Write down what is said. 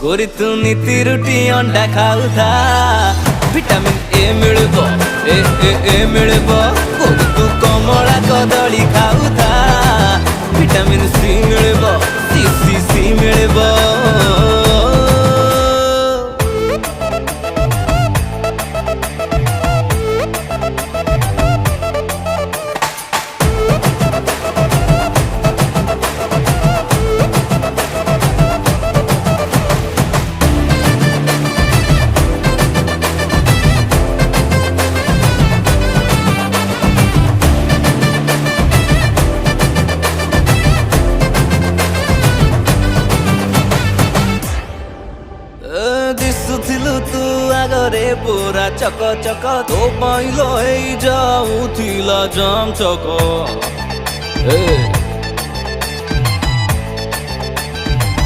गोरी तू नीति रुटी अंडा खाऊथा विटामिन ए मिलबो ए मिलबो गोरी तू कमला कदली खाऊथा विटामिन सी मिलबो सी मिलबो दिसुथिलु तू आगरे पूरा चक चक तो पाइलो जाऊथिला जाम चक